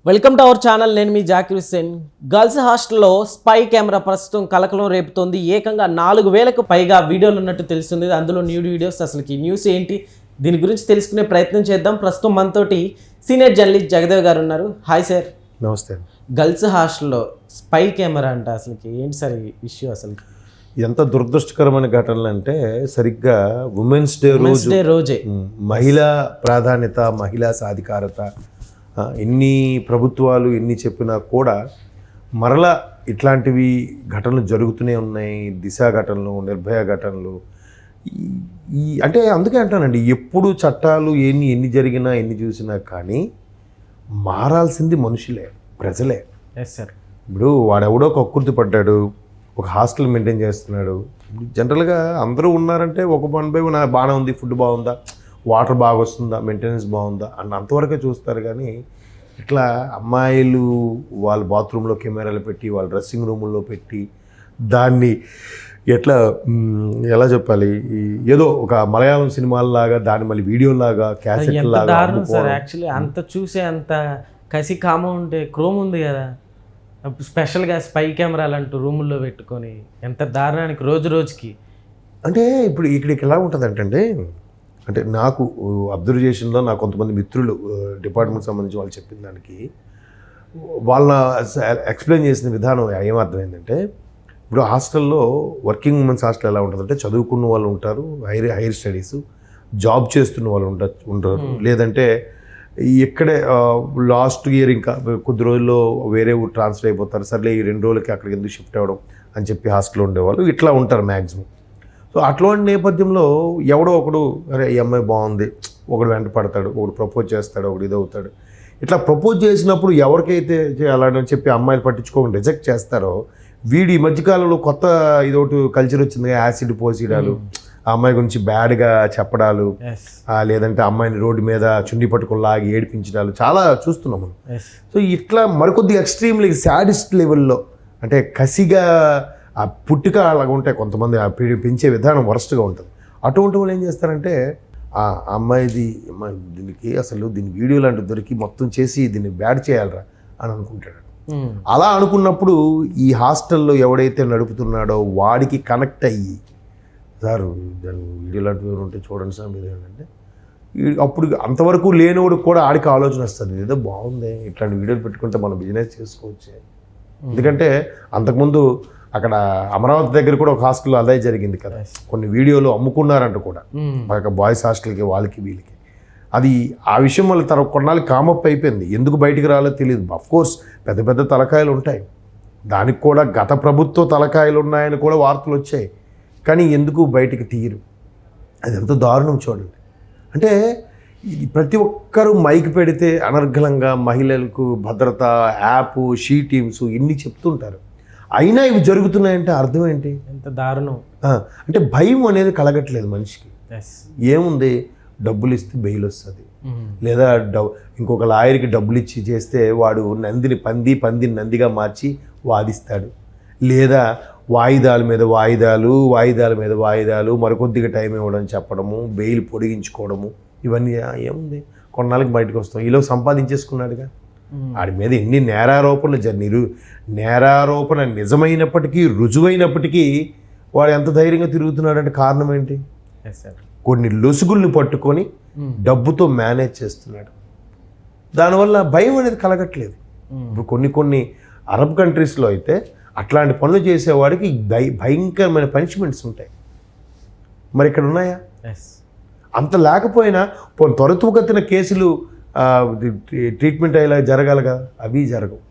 Welcome to our channel. నేను మీ Zakir Hussain. Girls హాస్టల్లో spy camera ప్రస్తుతం కలకలం రేపుతోంది. ఏకంగా 4,000కు పైగా వీడియోలు ఉన్నట్టు తెలుస్తుంది. అందులో న్యూడ్ వీడియోస్. అసలుకి న్యూస్ ఏంటి, దీని గురించి తెలుసుకునే ప్రయత్నం చేద్దాం. ప్రస్తుతం మనతోటి సీనియర్ జర్నలిస్ట్ జగదేవ్ గారు ఉన్నారు. Hi sir. నమస్తే. గర్ల్స్ హాస్టల్లో స్పై కెమెరా అంటే అసలుకి ఏంటి సార్ ఇష్యూ? అసలు ఎంత దురదృష్టకరమైన ఘటనలు అంటే, సరిగ్గా ఉమెన్స్ డే రోజే మహిళా ప్రాధాన్యత, మహిళా సాధికారత, ఎన్ని ప్రభుత్వాలు ఎన్ని చెప్పినా కూడా మరలా ఇట్లాంటివి ఘటనలు జరుగుతూనే ఉన్నాయి. దిశ ఘటనలు, నిర్భయ ఘటనలు. అంటే అందుకే అంటానండి, ఎప్పుడు చట్టాలు ఎన్ని జరిగినా ఎన్ని చూసినా కానీ మారాల్సింది మనుషులే, ప్రజలే. Yes sir. ఇప్పుడు వాడెవడో కక్కుర్తి పడ్డాడు, ఒక హాస్టల్ మెయింటైన్ చేస్తున్నాడు. జనరల్గా అందరూ ఉన్నారంటే ఒక 1 by 1 బాగానే ఉంది, ఫుడ్ బాగుందా, వాటర్ బాగా వస్తుందా, మెయింటెనెన్స్ బాగుందా అన్న అంతవరకే చూస్తారు. కానీ ఇట్లా అమ్మాయిలు వాళ్ళ బాత్రూంలో కెమెరాలు పెట్టి, వాళ్ళ డ్రెస్సింగ్ రూముల్లో పెట్టి, దాన్ని ఎలా చెప్పాలి, ఏదో ఒక మలయాళం సినిమాలాగా దాన్ని మళ్ళీ వీడియోలాగా, క్యాసెట్ లాగా. యాక్చువల్లీ అంత చూసే అంత కసి కామ ఉంటే క్రోమ్ ఉంది కదా, స్పెషల్గా స్పై కెమెరాలు అంటూ రూముల్లో పెట్టుకొని ఎంత దారుణానికి రోజు రోజుకి. అంటే ఇప్పుడు ఇక్కడికి ఎలా ఉంటుందంటే, అంటే నాకు అబ్జర్వేషన్లో నాకు కొంతమంది మిత్రులు డిపార్ట్మెంట్ సంబంధించి వాళ్ళు చెప్పిన దానికి, వాళ్ళ ఎక్స్ప్లెయిన్ చేసిన విధానం ఏమర్థమైందంటే, ఇప్పుడు హాస్టల్లో వర్కింగ్ ఉమెన్స్ హాస్టల్ ఎలా ఉంటుందంటే, చదువుకున్న వాళ్ళు ఉంటారు, హైర్ స్టడీస్, జాబ్ చేస్తున్న వాళ్ళు ఉంటారు, లేదంటే ఇక్కడే లాస్ట్ ఇయర్ ఇంకా కొద్ది రోజుల్లో వేరే ఊరు ట్రాన్స్ఫర్ అయిపోతారు, సర్లే ఈ 2 రోజులకి అక్కడికి ఎందుకు షిఫ్ట్ అవ్వడం అని చెప్పి హాస్టల్లో ఉండేవాళ్ళు ఇట్లా ఉంటారు మ్యాక్సిమం. సో అట్లాంటి నేపథ్యంలో ఎవడో ఒకడు, అరే ఈ అమ్మాయి బాగుంది, ఒకడు వెంట పడతాడు, ఒకడు ప్రపోజ్ చేస్తాడు, ఒకడు ఇదవుతాడు. ఇట్లా ప్రపోజ్ చేసినప్పుడు ఎవరికైతే అలాంటి చెప్పి అమ్మాయిలు పట్టించుకోకుండా రిజెక్ట్ చేస్తారో, వీడి ఈ మధ్యకాలంలో కొత్త ఇదొకటి కల్చర్ వచ్చింది, యాసిడ్ పోసిడాలు, ఆ అమ్మాయి గురించి బ్యాడ్గా చెప్పడాలు, లేదంటే అమ్మాయిని రోడ్డు మీద చున్నీ పట్టుకుని లాగి ఏడిపించడాలు చాలా చూస్తున్నాం మనం. సో ఇట్లా మరికొద్ది ఎక్స్ట్రీమ్లీ సాడిస్ట్ లెవెల్లో, అంటే కసిగా ఆ పుట్టుక అలాగ ఉంటాయి కొంతమంది, పెంచే విధానం వరస్ట్గా ఉంటుంది. అటువంటి వాళ్ళు ఏం చేస్తారంటే, ఆ అమ్మాయిది దీనికి అసలు దీని వీడియో లాంటి దొరికి మొత్తం చేసి దీన్ని బ్యాడ్ చేయాలరా అని అనుకుంటాడు. అలా అనుకున్నప్పుడు ఈ హాస్టల్లో ఎవడైతే నడుపుతున్నాడో వాడికి కనెక్ట్ అయ్యి, సార్ దాని వీడియో లాంటివి ఉంటే చూడండి సార్ మీరు ఏంటంటే, అప్పుడు అంతవరకు లేనివాడికి కూడా ఆడికి ఆలోచన వస్తుంది, ఏదో బాగుంది ఇట్లాంటి వీడియోలు పెట్టుకుంటే మనం బిజినెస్ చేసుకోవచ్చు. ఎందుకంటే అంతకుముందు అక్కడ అమరావతి దగ్గర కూడా ఒక హాస్టల్లో అదే జరిగింది కదా, కొన్ని వీడియోలు అమ్ముకున్నారంట కూడా, బాయ్స్ హాస్టల్కి వాళ్ళకి వీళ్ళకి. అది ఆ విషయం వల్ల కొన్నాళ్ళు కామప్ అయిపోయింది. ఎందుకు బయటికి రాలో తెలియదు. అఫ్కోర్స్ పెద్ద పెద్ద తలకాయలు ఉంటాయి, దానికి కూడా గత ప్రభుత్వ తలకాయలు ఉన్నాయని కూడా వార్తలు వచ్చాయి, కానీ ఎందుకు బయటికి తీయరు. అది ఎంత దారుణం చూడండి. అంటే ఇది ప్రతి ఒక్కరూ మైక్ పెడితే అనర్గళంగా మహిళలకు భద్రత, యాప్, షీ టీమ్స్ ఇన్ని చెప్తుంటారు, అయినా ఇవి జరుగుతున్నాయంటే అర్థం ఏంటి? ఎంత దారుణం. అంటే భయం అనేది కలగట్లేదు మనిషికి. ఏముంది, డబ్బులు ఇస్తే బెయిల్ వస్తుంది, లేదా ఇంకొక లాయర్కి డబ్బులు ఇచ్చి చేస్తే వాడు నందిని పందిని నందిగా మార్చి వాదిస్తాడు, లేదా వాయిదాల మీద వాయిదాలు మరికొద్దిగా టైం ఇవ్వడం చెప్పడము, బెయిల్ పొడిగించుకోవడము, ఇవన్నీ ఏముంది, కొన్నాళ్ళకి బయటకు వస్తాం. ఈలో సంపాదించేసుకున్నాడుగా. వాడి మీద ఎన్ని నేరారోపణ నిజమైనప్పటికీ, రుజువైనప్పటికీ వాడు ఎంత ధైర్యంగా తిరుగుతున్నాడంటే కారణం ఏంటి? కొన్ని లొసుగుల్ని పట్టుకొని డబ్బుతో మేనేజ్ చేస్తున్నాడు. దానివల్ల భయం అనేది కలగట్లేదు. ఇప్పుడు కొన్ని అరబ్ కంట్రీస్లో అయితే అట్లాంటి పనులు చేసేవాడికి భయంకరమైన పనిష్మెంట్స్ ఉంటాయి. మరి ఇక్కడ ఉన్నాయా? అంత లేకపోయినా త్వరితగతిన కేసులు ట్రీట్మెంట్ అయ్యేలా జరగాలి కదా, అవి జరగవు.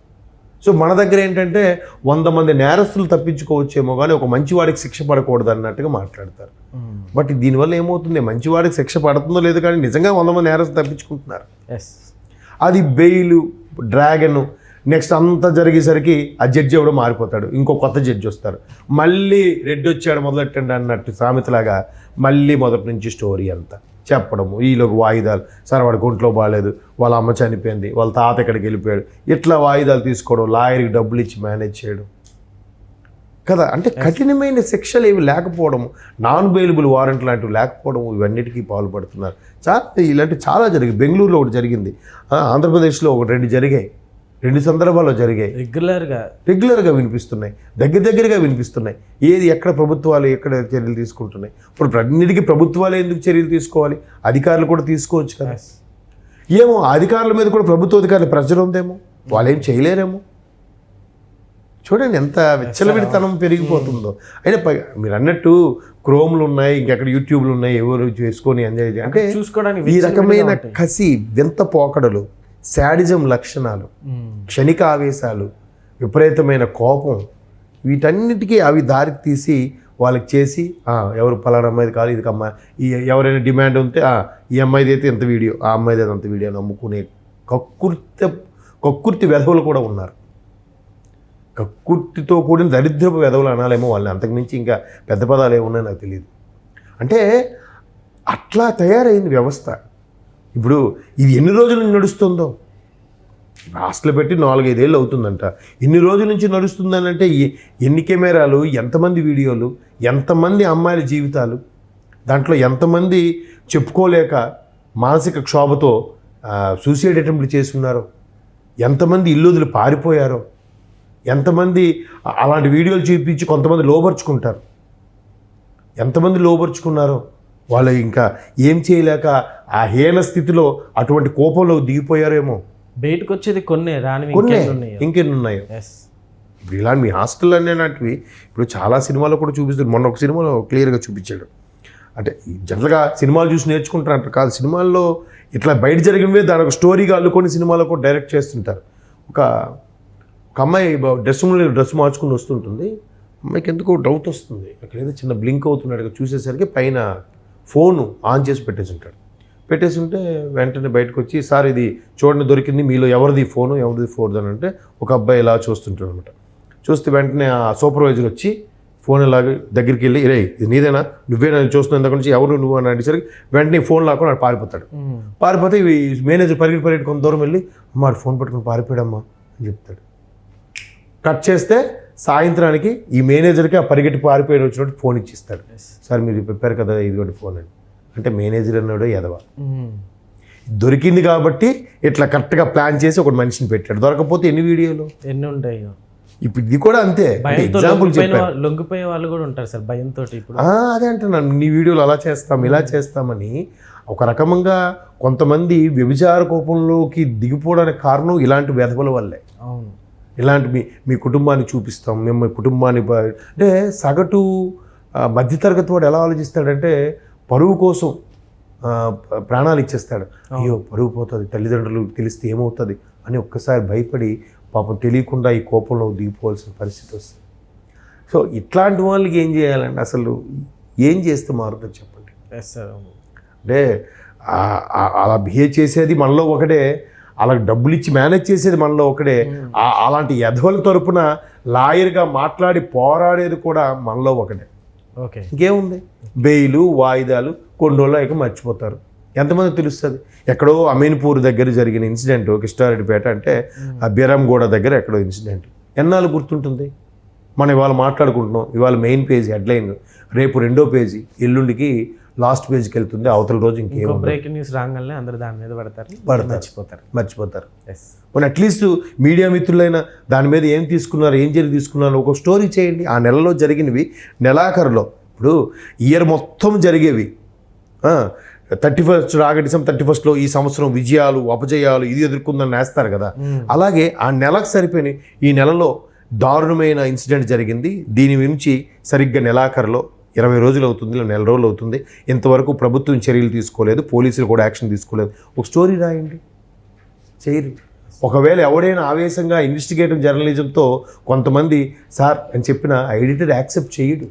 సో మన దగ్గర ఏంటంటే 100 మంది నేరస్తులు తప్పించుకోవచ్చేమో కానీ ఒక మంచివాడికి శిక్ష పడకూడదు అన్నట్టుగా మాట్లాడతారు. బట్ దీనివల్ల ఏమవుతుంది, మంచివాడికి శిక్ష పడుతుందో లేదో కానీ నిజంగా 100 మంది నేరస్తులు తప్పించుకుంటున్నారు. అది బెయిల్, డ్రాగన్, నెక్స్ట్ అంతా జరిగేసరికి ఆ జడ్జి ఎవడో మారిపోతాడు, ఇంకో కొత్త జడ్జి వస్తారు, మళ్ళీ రెడ్డి వచ్చాడు మొదలెట్టండి అన్నట్టు సామెతలాగా మళ్ళీ మొదటి నుంచి స్టోరీ అంతా చెప్పడము. ఈలోకి వాయిదాలు, సార్ వాడి ఒంట్లో బాగాలేదు, వాళ్ళ అమ్మ చనిపోయింది, వాళ్ళ తాత ఎక్కడికి వెళ్ళిపోయాడు, ఇట్లా వాయిదాలు తీసుకోవడం, లాయర్కి డబ్బులు ఇచ్చి మేనేజ్ చేయడం కదా. అంటే కఠినమైన శిక్షలు ఏవి లేకపోవడము, నాన్ బెయిలబుల్ వారెంట్ లాంటివి లేకపోవడము, ఇవన్నిటికీ పాల్పడుతున్నారు. ఇలాంటివి చాలా జరిగాయి. బెంగళూరులో ఒకటి జరిగింది, ఆంధ్రప్రదేశ్లో 1-2 జరిగాయి. 2 సందర్భాల్లో జరిగాయి. రెగ్యులర్గా వినిపిస్తున్నాయి, దగ్గరగా వినిపిస్తున్నాయి. ఏది ఎక్కడ ప్రభుత్వాలు ఎక్కడ చర్యలు తీసుకుంటున్నాయి? ఇప్పుడు అన్నిటికీ ప్రభుత్వాలే ఎందుకు చర్యలు తీసుకోవాలి? అధికారులు కూడా తీసుకోవచ్చు కదా. ఏమో అధికారుల మీద కూడా ప్రభుత్వ అధికారులు ప్రెషర్ ఉందేమో, వాళ్ళు ఏం చేయలేరేమో. చూడండి ఎంత విచ్చలవిడితనం పెరిగిపోతుందో. అయినా మీరు అన్నట్టు క్రోమ్లు ఉన్నాయి, ఇంకెక్కడ యూట్యూబ్లు ఉన్నాయి, ఎవరు చేసుకొని ఎంజాయ్ చేయాలి అంటే చూసుకోవడానికి ఈ రకమైన కసి, వింత పోకడలు, శాడిజం లక్షణాలు, క్షణిక ఆవేశాలు, విపరీతమైన కోపం, వీటన్నిటికీ అవి దారి తీసి వాళ్ళకి చేసి ఎవరు పలానా అమ్మాయిది కాదు ఇది అమ్మాయి, ఎవరైనా డిమాండ్ ఉంటే ఈ అమ్మాయిది అయితే ఎంత వీడియో, ఆ అమ్మాయిది అయితే అంత వీడియో అని అమ్ముకునే కక్కుర్తి వెధవులు కూడా ఉన్నారు. కక్కుర్తితో కూడిన దరిద్రపు వెధవులు అనాలేమో వాళ్ళని, అంతకుమించి ఇంకా పెద్ద పదాలు ఏమున్నాయో నాకు తెలియదు. అంటే అట్లా తయారైంది వ్యవస్థ. ఇప్పుడు ఇది ఎన్ని రోజుల నుంచి నడుస్తుందో, హాస్టల్ పెట్టి 4-5 ఏళ్ళు అవుతుందంట. ఇన్ని రోజుల నుంచి నడుస్తుందనంటే ఎన్ని కెమెరాలు, ఎంతమంది వీడియోలు, ఎంతమంది అమ్మాయిల జీవితాలు, దాంట్లో ఎంతమంది చెప్పుకోలేక మానసిక క్షోభతో సూసైడ్ అటెంప్ట్లు చేస్తున్నారో, ఎంతమంది ఇల్లు వదిలి పారిపోయారో, ఎంతమంది అలాంటి వీడియోలు చూపించి కొంతమంది లోబర్చుకుంటారు, ఎంతమంది లోబర్చుకున్నారో వాళ్ళు ఇంకా ఏం చేయలేక ఆ హీన స్థితిలో అటువంటి కోపంలో దిగిపోయారేమో. బయటకు వచ్చేది కొన్ని ఇంకెన్ని ఉన్నాయో. ఇప్పుడు ఇలాంటి మీ హాస్టల్ అనేటివి ఇప్పుడు చాలా సినిమాలో కూడా చూపిస్తారు. మొన్న ఒక సినిమాలో క్లియర్గా చూపించాడు. అంటే జనరల్గా సినిమాలు చూసి నేర్చుకుంటారంట కాదు, సినిమాల్లో ఇట్లా బయట జరిగినవే దాని ఒక స్టోరీగా అల్లుకొని సినిమాలో కూడా డైరెక్ట్ చేస్తుంటారు. ఒక అమ్మాయి డ్రెస్ మార్చుకుని వస్తుంటుంది. అమ్మాయికి ఎందుకో డౌట్ వస్తుంది, అక్కడేదో చిన్న బ్లింక్ అవుతున్నాడు. చూసేసరికి పైన ఫోను ఆన్ చేసి పెట్టేసి ఉంటే వెంటనే బయటకు వచ్చి, సార్ ఇది చూడండి దొరికింది, మీలో ఎవరిది ఫోను అని అంటే ఒక అబ్బాయి ఇలా చూస్తుంటాడు అనమాట. చూస్తే వెంటనే ఆ సూపర్వైజర్ వచ్చి ఫోన్ ఇలాగ దగ్గరికి వెళ్ళి, రే ఇది నీదేనా, నువ్వేనా చూస్తున్నావు ఇంతకు నుంచి, ఎవరు నువ్వు అని అనేసరికి వెంటనే ఫోన్ లాక్కొని పారిపోతే ఇవి మేనేజర్ పరిగెట్టి కొంత దూరం వెళ్ళి, అమ్మ ఫోన్ పట్టుకుని పారిపోయాడమ్మా అని చెప్తాడు. కట్ చేస్తే సాయంత్రానికి ఈ మేనేజర్కి ఆ పరిగెట్టి పారిపోయిన వచ్చినట్టు ఫోన్ ఇచ్చిస్తాడు. సార్ మీరు చెప్పారు కదా ఇదిగోటి ఫోన్ అని. అంటే మేనేజర్ అన్నాడు ఎదవ. దొరికింది కాబట్టి ఇట్లా కరెక్ట్గా ప్లాన్ చేసి ఒక మనిషిని పెట్టాడు. దొరకపోతే ఎన్ని వీడియోలు ఎన్ని ఉంటాయో. ఇప్పుడు ఇది కూడా అంతే. ఎగ్జాంపుల్ లొంగిపోయే వాళ్ళు కూడా ఉంటారు సార్ భయంతో. అదే అంటున్నాను, నీ వీడియోలు అలా చేస్తాం ఇలా చేస్తామని ఒక రకంగా కొంతమంది వ్యభిచార కోపంలోకి దిగిపోవడానికి కారణం ఇలాంటి వెధవల వల్లే. అవును, ఇలాంటి మీ కుటుంబాన్ని చూపిస్తాం, మేము కుటుంబాన్ని అంటే సగటు మధ్యతరగతి వాడు ఎలా ఆలోచిస్తాడంటే పరువు కోసం ప్రాణాలు ఇచ్చేస్తాడు. అయ్యో పరువు పోతుంది, తల్లిదండ్రులు తెలిస్తే ఏమవుతుంది అని ఒక్కసారి భయపడి పాపం తెలియకుండా ఈ కోపంలో దిగిపోవాల్సిన పరిస్థితి వస్తుంది. సో ఇట్లాంటి వాళ్ళకి ఏం చేయాలంటే అసలు ఏం చేస్తే మారుతుంది చెప్పండి. అంటే అలా బిహేవ్ చేసేది మనలో ఒకటే, అలా డబ్బులు ఇచ్చి మేనేజ్ చేసేది మనలో ఒకటే, అలాంటి యధవల తరపున లాయర్గా మాట్లాడి పోరాడేది కూడా మనలో ఒకటే. ఓకే, ఇంకేముంది, బెయిలు వాయిదాలు కొన్ని రోజులు అయ్యాక మర్చిపోతారు. ఎంతమంది తెలుస్తుంది? ఎక్కడో అమీన్పూర్ దగ్గర జరిగిన ఇన్సిడెంట్, కిష్టారెడ్డిపేట అంటే ఆ బీరంగూడ దగ్గర ఎక్కడో ఇన్సిడెంట్ ఎన్నాళ్ళు గుర్తుంటుంది? మనం ఇవాళ మాట్లాడుకుంటున్నాం, ఇవాళ మెయిన్ పేజీ హెడ్లైన్, రేపు 2వ పేజీ, ఎల్లుండికి లాస్ట్ పేజ్కి వెళ్తుంది, అవతల రోజు ఇంకేమో బ్రేకింగ్ న్యూస్ రాగానే అందరూ దాని మీద మర్చిపోతారు. మన అట్లీస్ట్ మీడియా మిత్రులైనా దాని మీద ఏం తీసుకున్నారు, ఏం తీసుకున్నారు ఒక స్టోరీ చేయండి. ఆ నెలలో జరిగినవి నెలాఖరులో, ఇప్పుడు ఇయర్ మొత్తం జరిగేవి 31st రాగా December 31st ఈ సంవత్సరం విజయాలు అపజయాలు ఇది ఎదుర్కొందని నేస్తారు కదా, అలాగే ఆ నెలకు సరిపోయిన ఈ నెలలో దారుణమైన ఇన్సిడెంట్ జరిగింది, దీని గురించి సరిగ్గా నెలాఖరులో 20 రోజులు అవుతుంది, నెల రోజులు అవుతుంది, ఇంతవరకు ప్రభుత్వం చర్యలు తీసుకోలేదు, పోలీసులు కూడా యాక్షన్ తీసుకోలేదు. ఒక స్టోరీ రాయండి, చేయరు. ఒకవేళ ఎవడైనా ఆవేశంగా ఇన్వెస్టిగేటివ్ జర్నలిజంతో కొంతమంది సార్ అని చెప్పిన ఎడిటర్ యాక్సెప్ట్ చేయడు,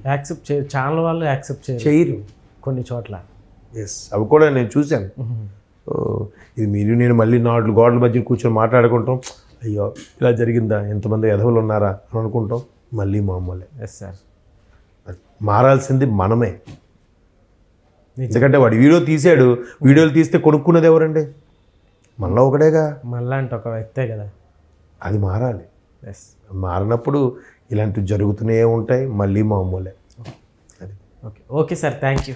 ఛానల్ వాళ్ళు యాక్సెప్ట్ చేయరు కొన్ని చోట్ల. అవి కూడా నేను చూశాను. ఇది మీరు నేను మళ్ళీ 4 గోడల మధ్య కూర్చొని మాట్లాడుకుంటాం, అయ్యో ఇలా జరిగిందా, ఎంతమంది ఎదవలు ఉన్నారా అని అనుకుంటాం, మళ్ళీ మామూలే. సార్ మారాల్సింది మనమే. ఎందుకంటే వాడు వీడియో తీసాడు, వీడియోలు తీస్తే కొనుక్కున్నది ఎవరండి? మనలో ఒకటేగా, మళ్ళా అంటే ఒక వ్యక్తే కదా, అది మారాలి. మారినప్పుడు ఇలాంటివి జరుగుతూనే ఉంటాయి, మళ్ళీ మామూలే. Okay sir, thank you.